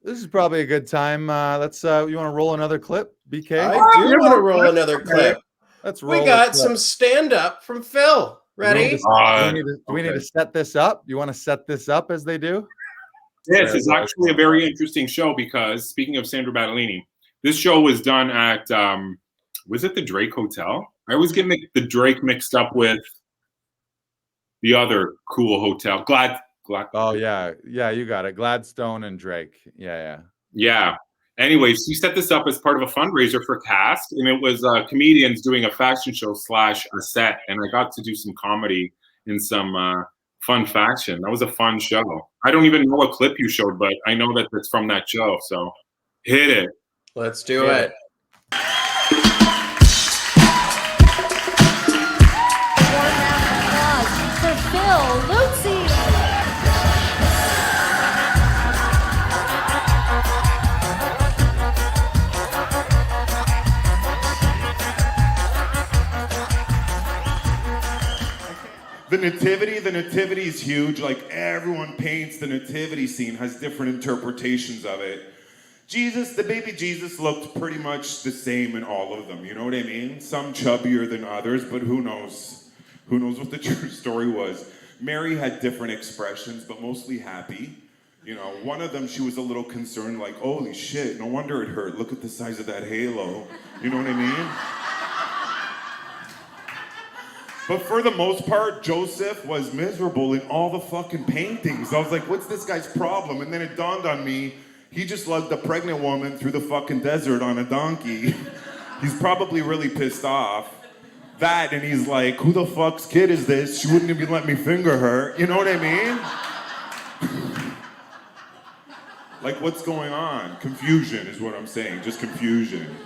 This is probably a good time. Let's. You want to roll another clip, BK? I do want to roll another clip. Let's roll. We got some stand-up from Phil. Ready? Do we need to set this up? You want to set this up as they do? This is actually a very interesting show because, speaking of Sandra Battellini, this show was done at, was it the Drake Hotel? I always get the Drake mixed up with the other cool hotel. Oh, yeah. Yeah, you got it. Gladstone and Drake. Yeah. Anyway, she set this up as part of a fundraiser for cast, and it was comedians doing a fashion show / a set, and I got to do some comedy in some fun fashion. That was a fun show. I don't even know what clip you showed, but I know that it's from that show, so hit it. Let's do it. One round of applause for Phil Luzi. The nativity is huge. Like, everyone paints the nativity scene, has different interpretations of it. Jesus, the baby Jesus, looked pretty much the same in all of them. You know what I mean? Some chubbier than others, but who knows? Who knows what the true story was? Mary had different expressions, but mostly happy. You know, one of them, she was a little concerned, like, holy shit, no wonder it hurt. Look at the size of that halo. You know what I mean? But for the most part, Joseph was miserable in all the fucking paintings. I was like, what's this guy's problem? And then it dawned on me, he just lugged a pregnant woman through the fucking desert on a donkey. He's probably really pissed off. That, and he's like, who the fuck's kid is this? She wouldn't even let me finger her. You know what I mean? Like, what's going on? Confusion is what I'm saying, just confusion.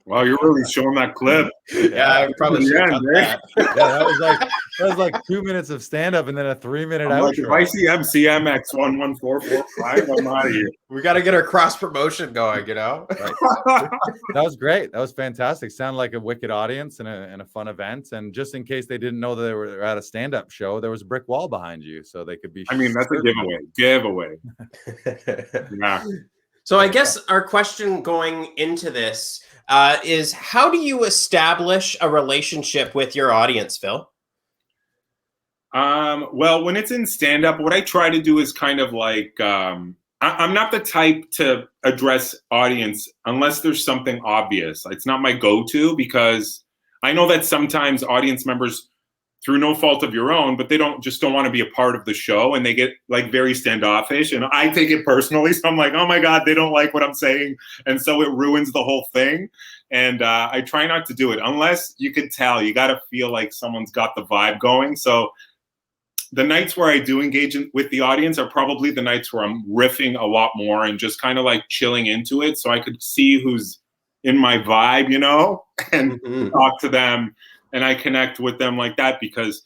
Wow, you're really showing that clip. Yeah, I probably should have cut that. Yeah, that was like 2 minutes of stand-up and then a 3-minute outro. Like, if I see MCMX 11445, I'm out of here. We got to get our cross promotion going, you know? Right. That was great. That was fantastic. Sounded like a wicked audience and a fun event. And just in case they didn't know that they were at a stand-up show, there was a brick wall behind you, so they could be. I mean, that's a giveaway. Yeah. So I guess our question going into this is, how do you establish a relationship with your audience, Phil? Well, when it's in stand-up, what I try to do is kind of like, I'm not the type to address audience unless there's something obvious. It's not my go-to, because I know that sometimes audience members, through no fault of your own, but they don't want to be a part of the show, and they get like very standoffish, and I take it personally. So I'm like, oh my God, they don't like what I'm saying. And so it ruins the whole thing. And I try not to do it unless you can tell. You got to feel like someone's got the vibe going. So the nights where I do engage with the audience are probably the nights where I'm riffing a lot more and just kind of like chilling into it, so I could see who's in my vibe, you know, and talk to them. And I connect with them like that, because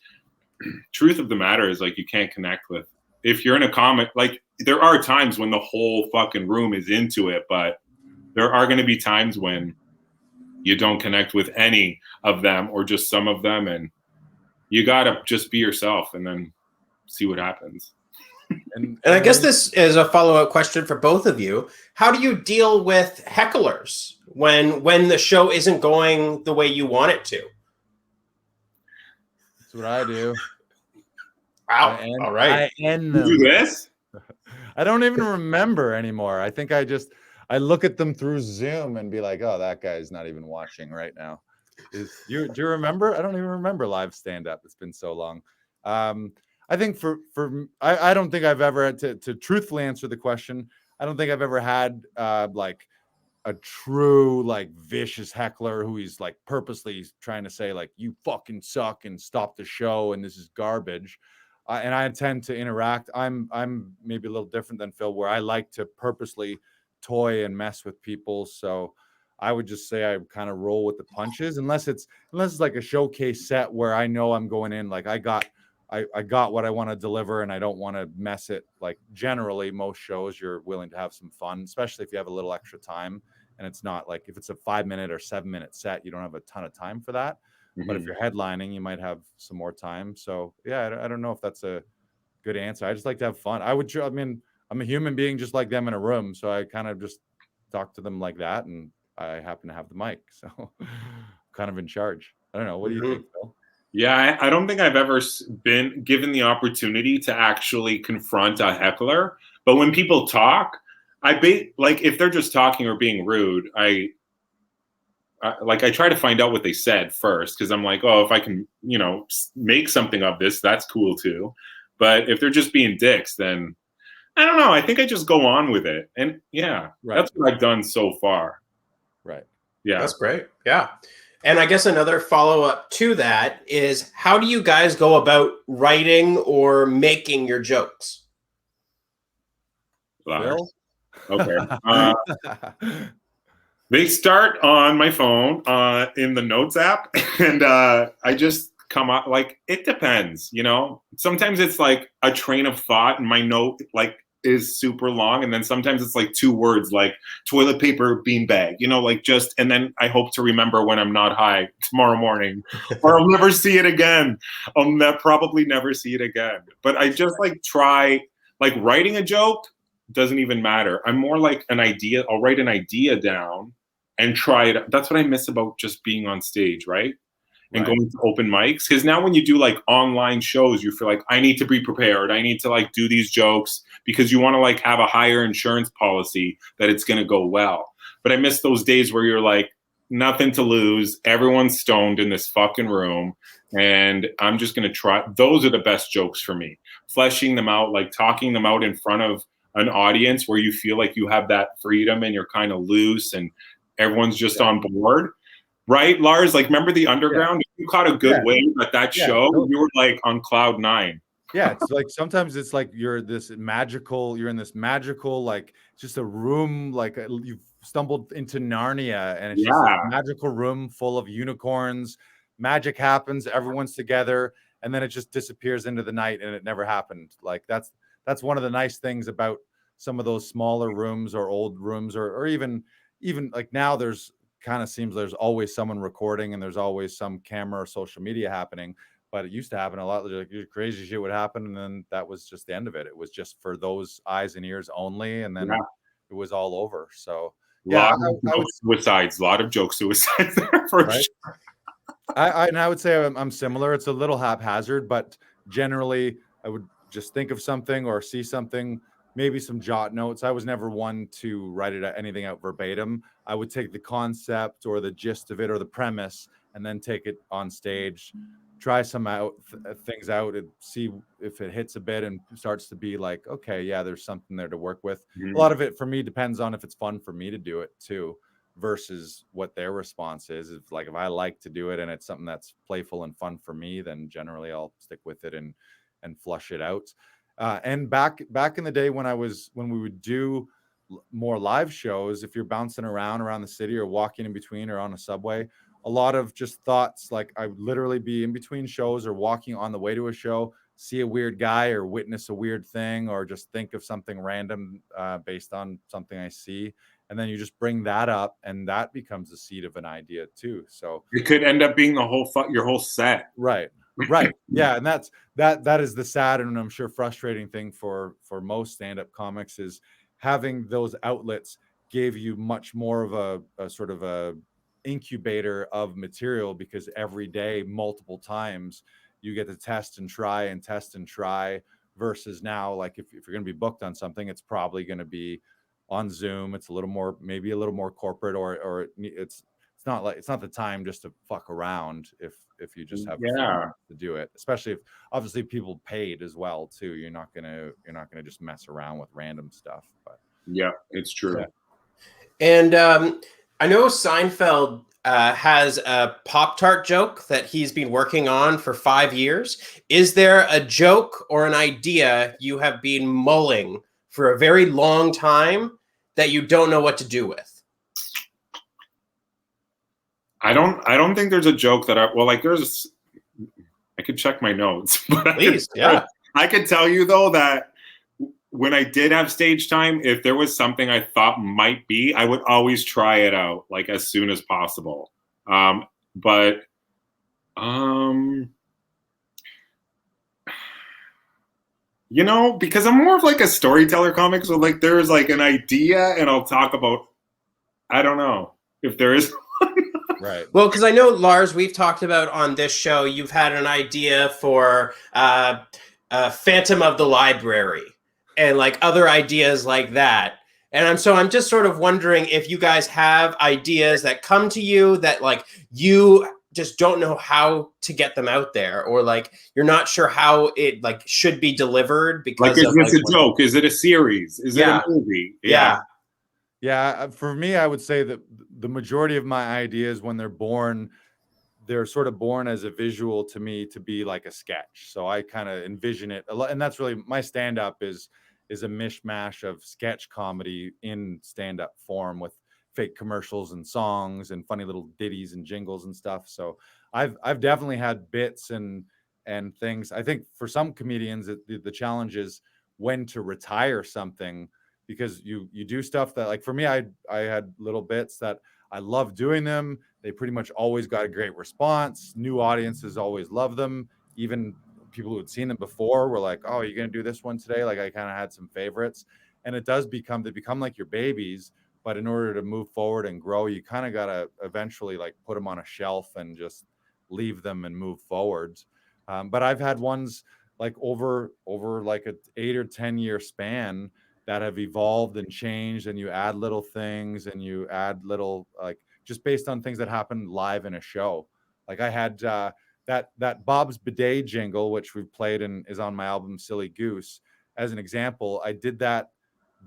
truth of the matter is, like, you can't connect with, if you're in a comic, like, there are times when the whole fucking room is into it, but there are going to be times when you don't connect with any of them or just some of them. And you got to just be yourself and then see what happens. And I guess this is a follow-up question for both of you. How do you deal with hecklers when the show isn't going the way you want it to? That's what I do. Wow. All right. I end them. You do this? I don't even remember anymore. I think I look at them through Zoom and be like, oh, that guy's not even watching right now. Do you remember? I don't even remember live stand-up. It's been so long. I think I don't think I've ever, to truthfully answer the question, I don't think I've ever had like a true, like, vicious heckler who he's like purposely trying to say, like, you fucking suck and stop the show and this is garbage. And I tend to interact. I'm maybe a little different than Phil, where I like to purposely toy and mess with people. So I would just say I kind of roll with the punches, unless it's like a showcase set where I know I'm going in like I got what I want to deliver and I don't want to mess it. Like generally most shows you're willing to have some fun, especially if you have a little extra time, and it's not like if it's a 5-minute or 7-minute set, you don't have a ton of time for that. But if you're headlining, you might have some more time. So yeah, I don't know if that's a good answer. I just like to have fun. I mean, I'm a human being just like them in a room, so I kind of just talk to them like that, and I happen to have the mic, so kind of in charge. I don't know. What do you think, Phil? Yeah, I don't think I've ever been given the opportunity to actually confront a heckler. But when people talk, like if they're just talking or being rude, I try to find out what they said first, because I'm like, oh, if I can, make something of this, that's cool too. But if they're just being dicks, then I don't know. I think I just go on with it, and that's what I've done so far. Right. Yeah, that's great. Yeah. And I guess another follow-up to that is, how do you guys go about writing or making your jokes? Phil? Okay. They start on my phone in the Notes app, and I just come up, like, it depends, Sometimes it's like a train of thought, and my note, like, is super long, and then sometimes it's like 2 words, like toilet paper beanbag, and then I hope to remember when I'm not high tomorrow morning, or I'll never see it again. I'll probably never see it again. But I just try, writing a joke doesn't even matter. I'm more like an idea. I'll write an idea down and try it. That's what I miss about just being on stage, right? And going to open mics. Because now when you do online shows, you feel like I need to be prepared. I need to do these jokes, because you want to have a higher insurance policy that it's going to go well. But I miss those days where you're like, nothing to lose. Everyone's stoned in this fucking room. And I'm just going to try. Those are the best jokes for me. Fleshing them out, talking them out in front of an audience where you feel like you have that freedom and you're kind of loose and everyone's just on board. Right, Lars? Remember the Underground? If you caught a good wave at that show, you were on cloud 9. Yeah, it's sometimes it's you're in this magical, just a room, you've stumbled into Narnia, and it's just a magical room full of unicorns. Magic happens, everyone's together, and then it just disappears into the night, and it never happened. That's one of the nice things about some of those smaller rooms or old rooms, or even now there's kind of seems there's always someone recording, and there's always some camera or social media happening. But it used to happen a lot. Crazy shit would happen, and then that was just the end of it. It was just for those eyes and ears only, and then it was all over. So a lot of joke suicides there for sure. I would say I'm similar. It's a little haphazard, but generally I would just think of something or see something, maybe some jot notes. I was never one to write anything out verbatim. I would take the concept or the gist of it or the premise, and then take it on stage, try some things out, and see if it hits a bit and starts to be like, okay, yeah, there's something there to work with. A lot of it for me depends on if it's fun for me to do it too, versus what their response is. If I like to do it and it's something that's playful and fun for me, then generally I'll stick with it and flush it out. And back in the day when we would do more live shows, if you're bouncing around the city or walking in between or on a subway, a lot of just thoughts, I would literally be in between shows or walking on the way to a show, see a weird guy or witness a weird thing, or just think of something random based on something I see. And then you just bring that up, and that becomes the seed of an idea too. So it could end up being your whole set. Right. Yeah. And that is the sad and I'm sure frustrating thing for most stand-up comics, is having those outlets gave you much more of a sort of a incubator of material, because every day, multiple times, you get to test and try, versus now, if you're going to be booked on something, it's probably going to be on Zoom. It's maybe a little more corporate, or it's not the time just to fuck around if you just have to do it, especially if obviously people paid as well too. You're not gonna just mess around with random stuff. But yeah, it's true. Yeah. And I know Seinfeld has a Pop-Tart joke that he's been working on for 5 years. Is there a joke or an idea you have been mulling for a very long time that you don't know what to do with? I don't think there's a joke that I could check my notes. But Please, yeah. I could tell you though that when I did have stage time, if there was something I thought might be, I would always try it out like as soon as possible. But you know, because I'm more of like a storyteller comic, so like there's like an idea and I'll talk about, I don't know if there is. Right. Well, because I know, Lars, we've talked about on this show, you've had an idea for Phantom of the Library and like other ideas like that. And I'm just sort of wondering if you guys have ideas that come to you that like you just don't know how to get them out there, or like you're not sure how it like should be delivered because Like, is of, this like, a joke? Is it a series? Is it a movie? Yeah. Yeah, for me, I would say that the majority of my ideas, when they're born, they're sort of born as a visual to me to be like a sketch. So I kind of envision it a lot, and that's really my stand-up is a mishmash of sketch comedy in stand-up form with fake commercials and songs and funny little ditties and jingles and stuff. So I've definitely had bits and things. I think for some comedians, the challenge is when to retire something, because you do stuff that, like for me, I had little bits that I love doing them. They pretty much always got a great response. New audiences always love them. Even people who had seen them before were like, "Oh, you're gonna do this one today?" Like I kind of had some favorites, and they become like your babies. But in order to move forward and grow, you kind of gotta eventually like put them on a shelf and just leave them and move forwards. But I've had ones like over like an 8 or 10 year span that have evolved and changed, and you add little things and you add little, like, just based on things that happen live in a show. Like I had that Bob's Bidet jingle, which we've played and is on my album Silly Goose. As an example, I did that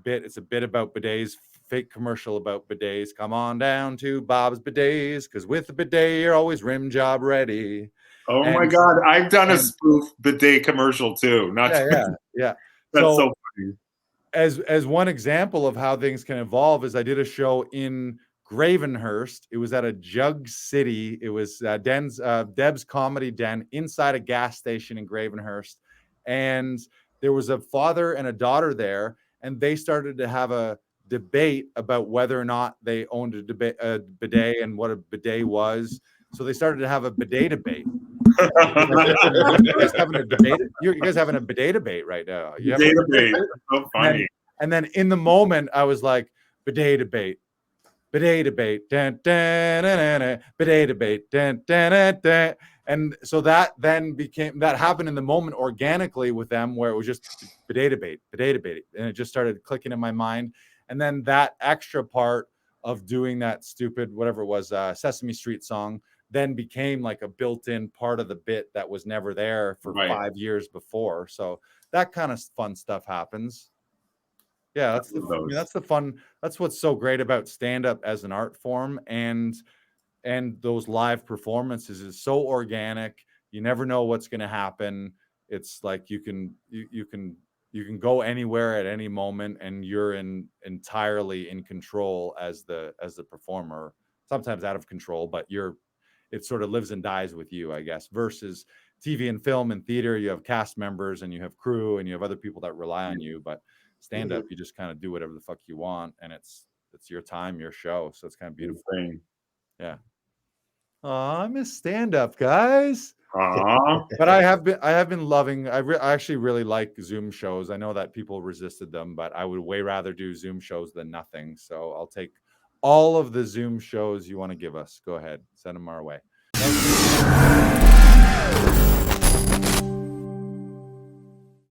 bit. It's a bit about bidets, fake commercial about bidets. Come on down to Bob's Bidets, because with the bidet you're always rim job ready. Oh my And God, I've done a spoof bidet commercial too. yeah. That's so funny. As one example of how things can evolve is I did a show in Gravenhurst. It was at a Jug City. It was Deb's Comedy Den inside a gas station in Gravenhurst. And there was a father and a daughter there, and they started to have a debate about whether or not they owned a bidet and what a bidet was. So they started to have a bidet debate. You guys having a debate? You guys having a bidet debate right now? Bidet debate. So funny. And then in the moment, I was like, bidet debate, dun, dun, dun, dun, dun, bidet debate, dun, dun, dun, dun. And so that then that happened in the moment organically with them, where it was just bidet debate, and it just started clicking in my mind. And then that extra part of doing that stupid, whatever it was, Sesame Street song, then became like a built-in part of the bit that was never there for 5 years before. So that kind of fun stuff happens. Yeah, that's the fun. That's what's so great about stand-up as an art form, and those live performances is so organic. You never know what's going to happen. It's like you can go anywhere at any moment, and you're entirely in control as the performer. Sometimes out of control, but it sort of lives and dies with you, I guess. Versus TV and film and theater, you have cast members and you have crew and you have other people that rely on you. But stand up, you just kind of do whatever the fuck you want, and it's your time, your show. So it's kind of beautiful. Yeah. Oh, I miss stand up, guys. But I have been loving. I actually really like Zoom shows. I know that people resisted them, but I would way rather do Zoom shows than nothing. So I'll take all of the Zoom shows you want to give us. Go ahead, send them our way.